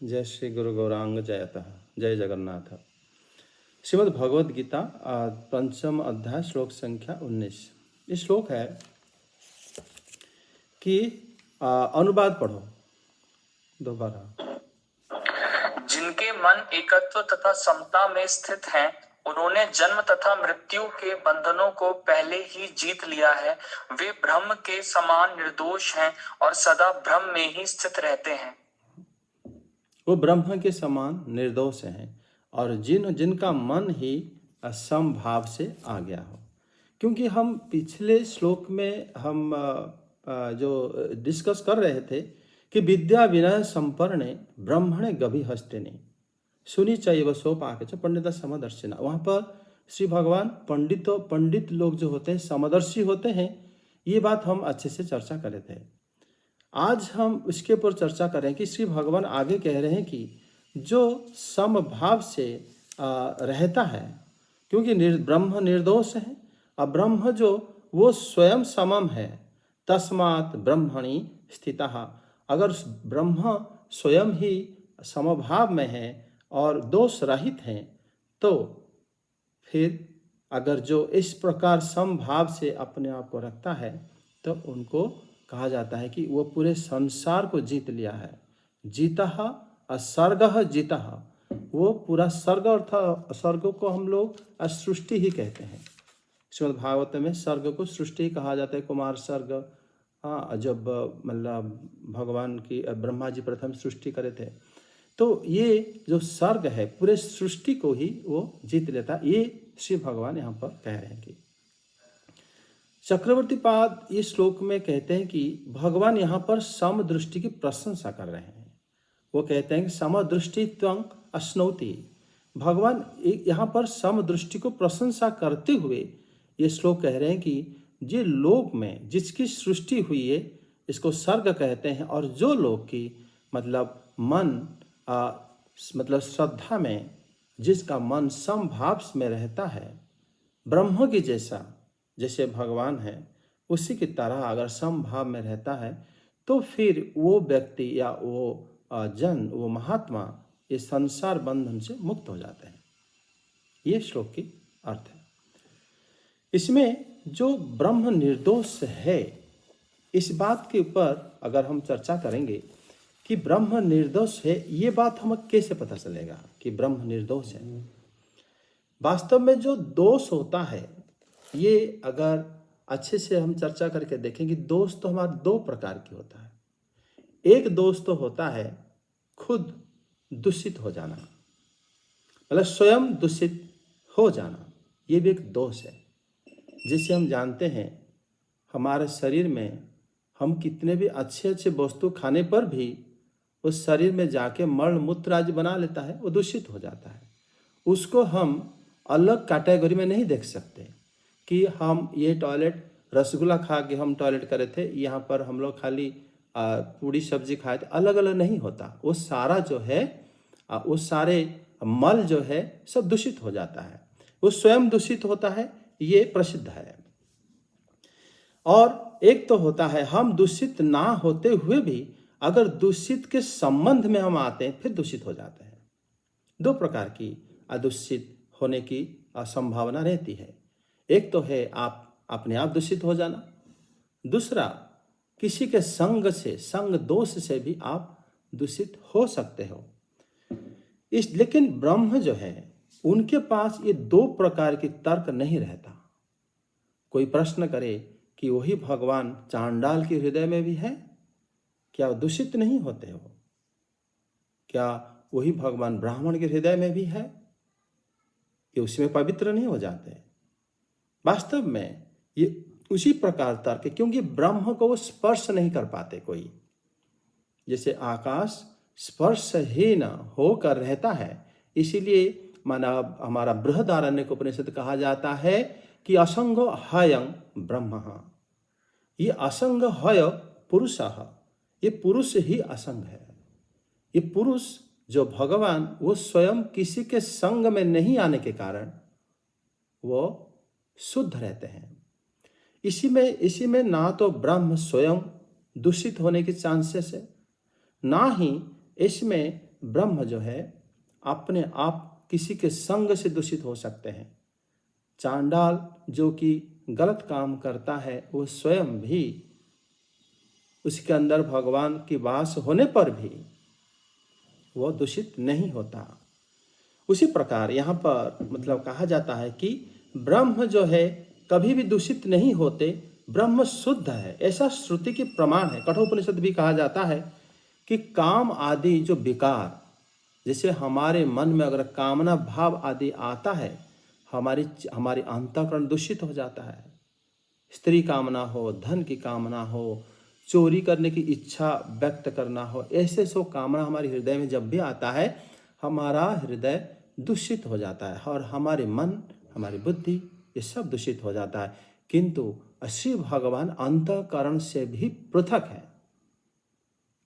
जय श्री गुरु गौरांग जयतः। जय जगन्नाथ। श्रीमद् भगवद गीता पंचम अध्याय श्लोक संख्या 19। ये श्लोक है कि अनुवाद पढ़ो दोबारा। जिनके मन एकत्व तथा समता में स्थित हैं, उन्होंने जन्म तथा मृत्यु के बंधनों को पहले ही जीत लिया है। वे ब्रह्म के समान निर्दोष हैं और सदा ब्रह्म में ही स्थित रहते हैं। वो ब्रह्म के समान निर्दोष हैं और जिनका मन ही समभाव से आ गया हो। क्योंकि हम पिछले श्लोक में हम जो डिस्कस कर रहे थे कि विद्या विनय संपन्ने ब्रह्मणे गभि हस्तिनि सुनी चैव सोपाक च पंडित समदर्शिना। वहाँ पर श्री भगवान पंडित लोग जो होते हैं समदर्शी होते हैं। ये बात हम अच्छे से चर्चा करे थे। आज हम उसके ऊपर चर्चा करें कि श्री भगवान आगे कह रहे हैं कि जो समभाव से रहता है, क्योंकि ब्रह्म निर्दोष है और ब्रह्म जो वो स्वयं समम है, तस्मात् ब्रह्मणि स्थितः। अगर ब्रह्म स्वयं ही समभाव में है और दोष रहित हैं, तो फिर अगर जो इस प्रकार समभाव से अपने आप को रखता है तो उनको कहा जाता है कि वो पूरे संसार को जीत लिया है। जीतः असर्गः जीतः, वो पूरा सर्ग अर्थात सर्ग को हम लोग सृष्टि ही कहते हैं। श्रीमद् भागवत में सर्ग को सृष्टि कहा जाता है। कुमार सर्ग, हाँ, जब मतलब भगवान की ब्रह्मा जी प्रथम सृष्टि करे थे, तो ये जो सर्ग है पूरे सृष्टि को ही वो जीत लेता। ये श्री भगवान यहाँ पर कह रहे हैं कि चक्रवर्ती पाद इस श्लोक में कहते हैं कि भगवान यहाँ पर समदृष्टि की प्रशंसा कर रहे हैं। वो कहते हैं कि समदृष्टि त्वं अश्नौति। भगवान यहाँ पर समदृष्टि को प्रशंसा करते हुए ये श्लोक कह रहे हैं कि जे लोक में जिसकी सृष्टि हुई है इसको सर्ग कहते हैं, और जो लोग की मतलब मन मतलब श्रद्धा में जिसका मन समभाव में रहता है, ब्रह्म की जैसे भगवान है उसी की तरह अगर समभाव में रहता है, तो फिर वो व्यक्ति या वो वो महात्मा इस संसार बंधन से मुक्त हो जाते हैं। ये श्लोक की अर्थ है। इसमें जो ब्रह्म निर्दोष है, इस बात के ऊपर अगर हम चर्चा करेंगे कि ब्रह्म निर्दोष है, ये बात हमें कैसे पता चलेगा कि ब्रह्म निर्दोष है। वास्तव में जो दोष होता है, ये अगर अच्छे से हम चर्चा करके देखेंगे, दोष तो हमारा दो प्रकार की होता है। एक दोष तो होता है खुद दूषित हो जाना, मतलब स्वयं दूषित हो जाना, ये भी एक दोष है। जिसे हम जानते हैं हमारे शरीर में हम कितने भी अच्छे वस्तु खाने पर भी उस शरीर में जाके मल मूत्र आदि बना लेता है, वो दूषित हो जाता है। उसको हम अलग कैटेगरी में नहीं देख सकते कि हम ये टॉयलेट रसगुल्ला खा के हम टॉयलेट करे थे, यहाँ पर हम लोग खाली पूरी सब्जी खाए थे, अलग अलग नहीं होता। वो सारा जो है वो सारे मल जो है सब दूषित हो जाता है, वो स्वयं दूषित होता है, ये प्रसिद्ध है। और एक तो होता है हम दूषित ना होते हुए भी अगर दूषित के संबंध में हम आते हैं फिर दूषित हो जाते हैं। दो प्रकार की अदूषित होने की संभावना रहती है। एक तो है आप अपने आप दूषित हो जाना, दूसरा किसी के संग से, संग दोष से भी आप दूषित हो सकते हो। लेकिन ब्रह्म जो है उनके पास ये दो प्रकार की तर्क नहीं रहता। कोई प्रश्न करे कि वही भगवान चांडाल के हृदय में भी है, क्या दूषित नहीं होते हो? क्या वही भगवान ब्राह्मण के हृदय में भी है कि उसमें पवित्र नहीं हो जाते? वास्तव में ये उसी प्रकार तर्क, क्योंकि ब्रह्म को वो स्पर्श नहीं कर पाते कोई। जैसे आकाश स्पर्श ही न होकर रहता है, इसीलिए माना हमारा बृहदारण्यक उपनिषद कहा जाता है कि असंग हयं ब्रह्म। ये असंग हय पुरुषः, ये पुरुष ही असंग है। ये पुरुष जो भगवान वो स्वयं किसी के संग में नहीं आने के कारण वो शुद्ध रहते हैं। इसी में ना तो ब्रह्म स्वयं दूषित होने के चांसेस है, ना ही इसमें ब्रह्म जो है अपने आप किसी के संग से दूषित हो सकते हैं। चांडाल जो कि गलत काम करता है वो स्वयं भी उसके अंदर भगवान की वास होने पर भी वो दूषित नहीं होता। उसी प्रकार यहाँ पर मतलब कहा जाता है कि ब्रह्म जो है कभी भी दूषित नहीं होते, ब्रह्म शुद्ध है, ऐसा श्रुति की प्रमाण है। कठोपनिषद भी कहा जाता है कि काम आदि जो विकार, जैसे हमारे मन में अगर कामना भाव आदि आता है, हमारी अंतःकरण दूषित हो जाता है। स्त्री कामना हो, धन की कामना हो, चोरी करने की इच्छा व्यक्त करना हो, ऐसे सो कामना हमारे हृदय में जब भी आता है, हमारा हृदय दूषित हो जाता है और हमारे मन, हमारी बुद्धि, ये सब दूषित हो जाता है। किंतु श्री भगवान अंतःकरण से भी पृथक है।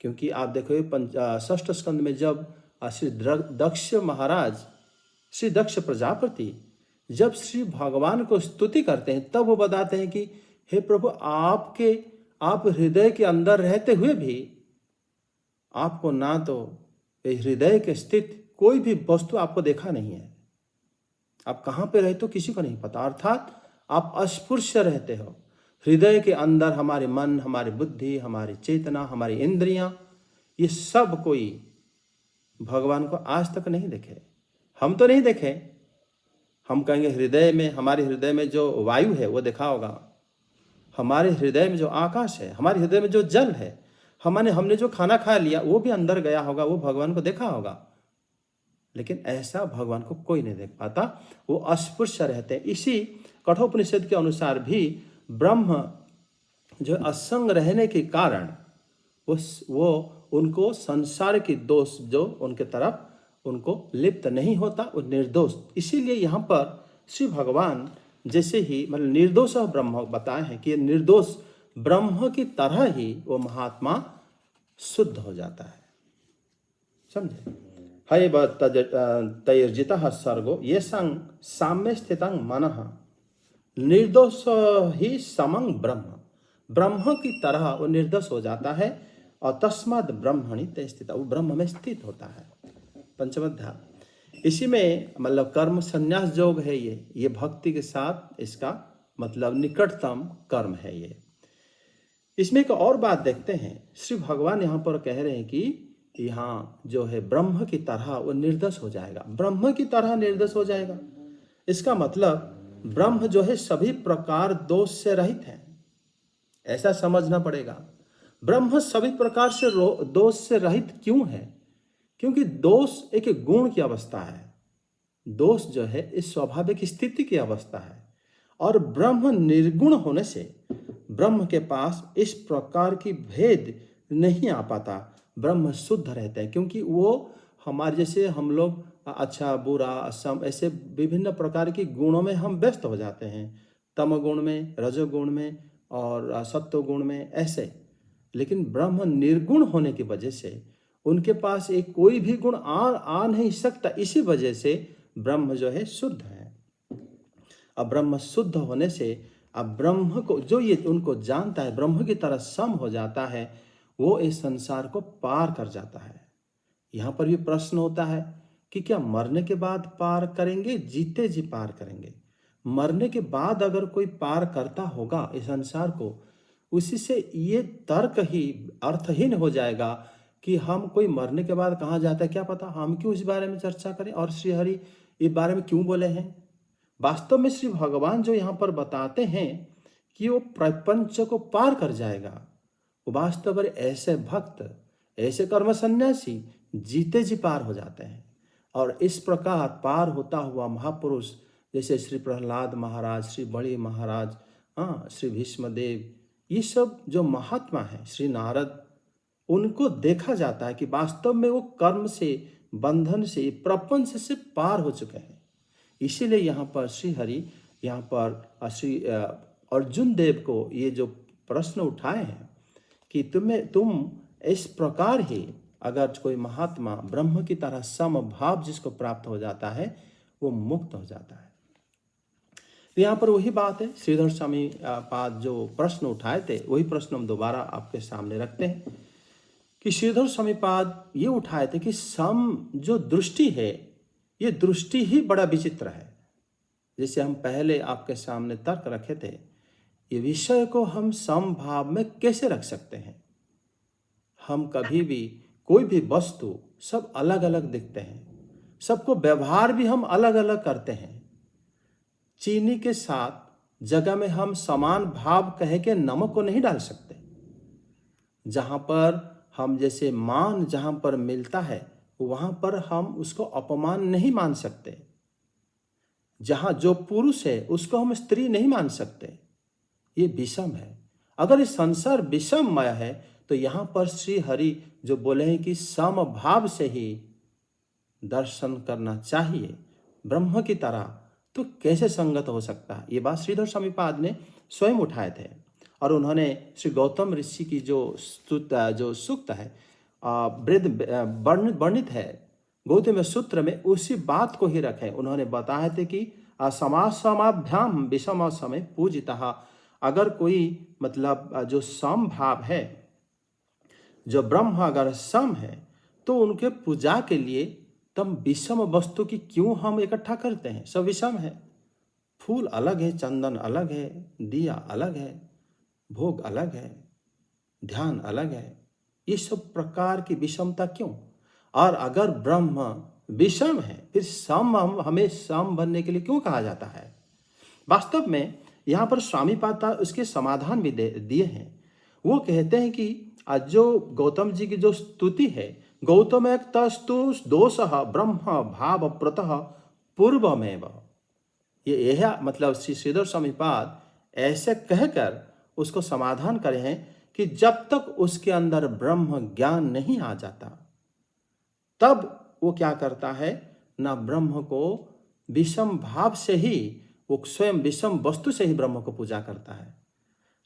क्योंकि आप देखो षष्ठ स्कंद में जब श्री दक्ष महाराज, श्री दक्ष प्रजापति जब श्री भगवान को स्तुति करते हैं, तब वो बताते हैं कि हे प्रभु, आप हृदय के अंदर रहते हुए भी आपको ना तो हृदय के स्थित कोई भी वस्तु आपको देखा नहीं है। आप कहाँ पे रहते हो किसी को नहीं पता, अर्थात आप अस्पृश्य रहते हो। हृदय के अंदर हमारे मन, हमारी बुद्धि, हमारी चेतना, हमारी इंद्रियां, ये सब कोई भगवान को आज तक नहीं देखे। हम तो नहीं देखे, हम कहेंगे हृदय में, हमारे हृदय में जो वायु है वो देखा होगा, हमारे हृदय में जो आकाश है, हमारे हृदय में जो जल है, हमने जो खाना खा लिया वो भी अंदर गया होगा, वो भगवान को देखा होगा। लेकिन ऐसा भगवान को कोई नहीं देख पाता, वो अस्पृश्य रहते हैं। इसी कठोपनिषद के अनुसार भी ब्रह्म जो असंग रहने के कारण वो उनको संसार की दोष जो उनके तरफ उनको लिप्त नहीं होता, वो निर्दोष। इसीलिए यहाँ पर श्री भगवान जैसे ही मतलब निर्दोष ब्रह्म बताए हैं कि निर्दोष ब्रह्म की तरह ही वो महात्मा शुद्ध हो जाता है। समझे? हय तैर्जितः सर्गो ये संग साम्य स्थितं मनः निर्दोष ही समं ब्रह्म, ब्रह्म की तरह वो निर्दोष हो जाता है और तस्माद ब्रह्मणि ते स्थित, वो ब्रह्म में स्थित होता है। पंचम अध्याय। इसी में मतलब कर्म संन्यास योग है, ये भक्ति के साथ इसका मतलब निकटतम कर्म है। ये इसमें एक और बात देखते हैं, श्री भगवान यहाँ पर कह रहे हैं कि यहाँ जो है ब्रह्म की तरह वो निर्दोष हो जाएगा, ब्रह्म की तरह निर्दोष हो जाएगा। इसका मतलब ब्रह्म जो है सभी प्रकार दोष से रहित है, ऐसा समझना पड़ेगा। ब्रह्म सभी प्रकार से दोष से रहित क्यों है? क्योंकि दोष एक गुण की अवस्था है, दोष जो है इस स्वाभाविक स्थिति की अवस्था है, और ब्रह्म निर्गुण होने से ब्रह्म के पास इस प्रकार की भेद नहीं आ पाता। ब्रह्म शुद्ध रहते हैं क्योंकि वो हमारे जैसे हम लोग अच्छा बुरा असम ऐसे विभिन्न प्रकार के गुणों में हम व्यस्त हो जाते हैं, तम गुण में, रजोगुण में और सत्व गुण में ऐसे। लेकिन ब्रह्म निर्गुण होने की वजह से उनके पास एक कोई भी गुण आ नहीं सकता, इसी वजह से ब्रह्म जो है शुद्ध है। अब ब्रह्म शुद्ध होने से अब ब्रह्म को जो ये उनको जानता है, ब्रह्म की तरह सम हो जाता है, वो इस संसार को पार कर जाता है। यहाँ पर भी प्रश्न होता है कि क्या मरने के बाद पार करेंगे, जीते जी पार करेंगे? मरने के बाद अगर कोई पार करता होगा इस संसार को, उसी से ये तर्क ही अर्थहीन हो जाएगा कि हम कोई मरने के बाद कहाँ जाता है क्या पता, हम क्यों इस बारे में चर्चा करें और श्री हरि इस बारे में क्यों बोले हैं। वास्तव में श्री भगवान जो यहाँ पर बताते हैं कि वो प्रपंच को पार कर जाएगा, वास्तव में ऐसे भक्त, ऐसे कर्म सन्यासी जीते जी पार हो जाते हैं। और इस प्रकार पार होता हुआ महापुरुष जैसे श्री प्रहलाद महाराज, श्री बड़ी महाराज, श्री भीष्मदेव, ये सब जो महात्मा हैं, श्री नारद, उनको देखा जाता है कि वास्तव में वो कर्म से, बंधन से, प्रपंच से पार हो चुके हैं। इसीलिए यहाँ पर श्री हरि यहाँ पर श्री अर्जुन देव को ये जो प्रश्न उठाए हैं कि तुम इस प्रकार ही अगर कोई महात्मा ब्रह्म की तरह सम भाव जिसको प्राप्त हो जाता है, वो मुक्त हो जाता है। तो यहाँ पर वही बात है, श्रीधर स्वामी पाद जो प्रश्न उठाए थे वही प्रश्न हम दोबारा आपके सामने रखते हैं कि श्रीधर स्वामीपाद ये उठाए थे कि सम जो दृष्टि है, ये दृष्टि ही बड़ा विचित्र है। जैसे हम पहले आपके सामने तर्क रखे थे, ये विषय को हम समभाव में कैसे रख सकते हैं। हम कभी भी कोई भी वस्तु सब अलग अलग दिखते हैं, सबको व्यवहार भी हम अलग अलग करते हैं। चीनी के साथ जगह में हम समान भाव कह के नमक को नहीं डाल सकते। जहाँ पर हम जैसे मान जहाँ पर मिलता है वहाँ पर हम उसको अपमान नहीं मान सकते। जहाँ जो पुरुष है उसको हम स्त्री नहीं मान सकते। ये विषम है। अगर ये संसार विषममय है तो यहाँ पर श्री हरि जो बोले हैं कि समभाव से ही दर्शन करना चाहिए ब्रह्म की तरह, तो कैसे संगत हो सकता है। ये बात श्रीधर स्वामीपाद ने स्वयं उठाए थे और उन्होंने श्री गौतम ऋषि की जो सूक्त है वर्णित है गौतम सूत्र में, उसी बात को ही रखे। उन्होंने बताए थे कि समाभ्याम विषम समय पूजिता। अगर कोई मतलब जो सम भाव है, जो ब्रह्म अगर सम है, तो उनके पूजा के लिए तम विषम वस्तु की क्यों हम इकट्ठा करते हैं। सब विषम है, फूल अलग है, चंदन अलग है, दिया अलग है, भोग अलग है, ध्यान अलग है। ये सब प्रकार की विषमता क्यों। और अगर ब्रह्म विषम है फिर सम हमें सम बनने के लिए क्यों कहा जाता है। वास्तव में यहाँ पर स्वामीपाद उसके समाधान भी दिए हैं। वो कहते हैं कि आज जो गौतम जी की जो स्तुति है, गौतम एक तस्तु दोष ब्रह्म भाव प्रतः पूर्वमेव, ये यह मतलब श्री श्रीधर स्वामीपाद ऐसे कहकर उसको समाधान करे हैं कि जब तक उसके अंदर ब्रह्म ज्ञान नहीं आ जाता तब वो क्या करता है, ना ब्रह्म को विषम भाव से ही वो स्वयं विषम वस्तु से ही ब्रह्म को पूजा करता है।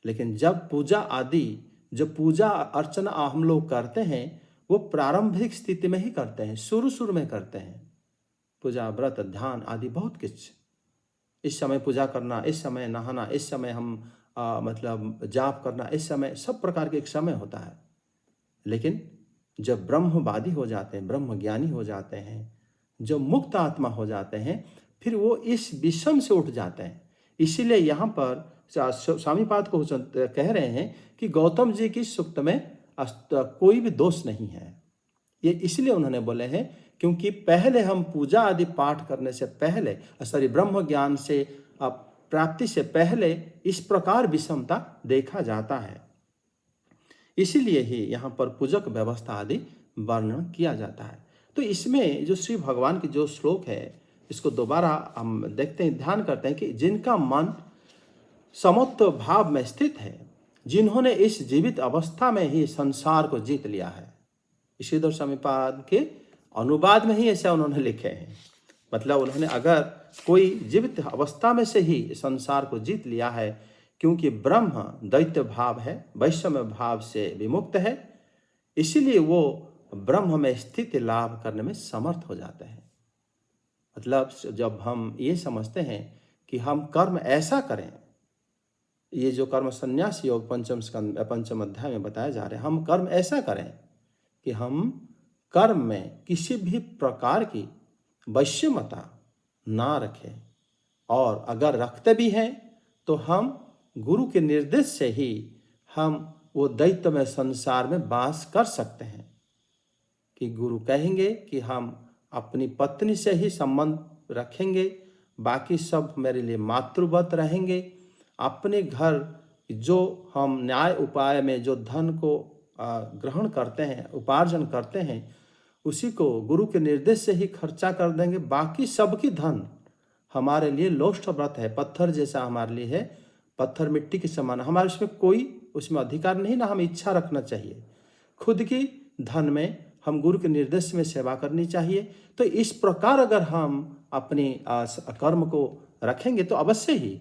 लेकिन जब पूजा आदि जो पूजा अर्चना हम लोग करते हैं वो प्रारंभिक स्थिति में ही करते हैं, शुरू में करते हैं। पूजा व्रत ध्यान आदि बहुत कुछ, इस समय पूजा करना, इस समय नहाना, इस समय हम मतलब जाप करना, इस समय सब प्रकार के एक समय होता है। लेकिन जब ब्रह्मवादी हो जाते हैं, ब्रह्म ज्ञानी हो जाते हैं, जो मुक्त आत्मा हो जाते हैं, फिर वो इस विषम से उठ जाते हैं। इसीलिए यहाँ पर स्वामीपाद को कह रहे हैं कि गौतम जी की सूक्त में कोई भी दोष नहीं है। ये इसलिए उन्होंने बोले हैं क्योंकि पहले हम पूजा आदि पाठ करने से पहले ब्रह्म ज्ञान से प्राप्ति से पहले इस प्रकार विषमता देखा जाता है। इसीलिए ही यहाँ पर पूजक व्यवस्था आदि वर्णन किया जाता है। तो इसमें जो श्री भगवान की जो श्लोक है इसको दोबारा हम देखते हैं, ध्यान करते हैं कि जिनका मन समत्व भाव में स्थित है, जिन्होंने इस जीवित अवस्था में ही संसार को जीत लिया है। श्रीधर स्वामीपाद के अनुवाद में ही ऐसा उन्होंने लिखे हैं। मतलब उन्होंने अगर कोई जीवित अवस्था में से ही संसार को जीत लिया है, क्योंकि ब्रह्म दैत्य भाव है, वैषम्य भाव से विमुक्त है, इसीलिए वो ब्रह्म में स्थिति लाभ करने में समर्थ हो जाते हैं। मतलब जब हम ये समझते हैं कि हम कर्म ऐसा करें, ये जो कर्म संन्यास योग पंचम अध्याय में बताया जा रहा है, हम कर्म ऐसा करें कि हम कर्म में किसी भी प्रकार की वैषम्यता ना रखें, और अगर रखते भी हैं तो हम गुरु के निर्देश से ही हम वो दैत्यमय संसार में वास कर सकते हैं। कि गुरु कहेंगे कि हम अपनी पत्नी से ही संबंध रखेंगे, बाकी सब मेरे लिए मातृवत रहेंगे। अपने घर जो हम न्याय उपाय में जो धन को ग्रहण करते हैं, उपार्जन करते हैं, उसी को गुरु के निर्देश से ही खर्चा कर देंगे। बाकी सबकी धन हमारे लिए लोष्ट व्रत है, पत्थर जैसा हमारे लिए है, पत्थर मिट्टी के समान। हमारे उसमें कोई उसमें अधिकार नहीं, ना हम इच्छा रखना चाहिए। खुद की धन में हम गुरु के निर्देश में सेवा करनी चाहिए। तो इस प्रकार अगर हम अपने कर्म को रखेंगे तो अवश्य ही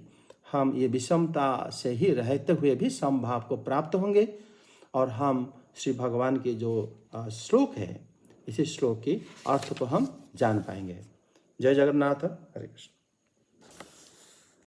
हम ये विषमता से ही रहते हुए भी समभाव को प्राप्त होंगे, और हम श्री भगवान के जो श्लोक है, इसी श्लोक के अर्थ को हम जान पाएंगे। जय जगन्नाथ, हरे कृष्ण।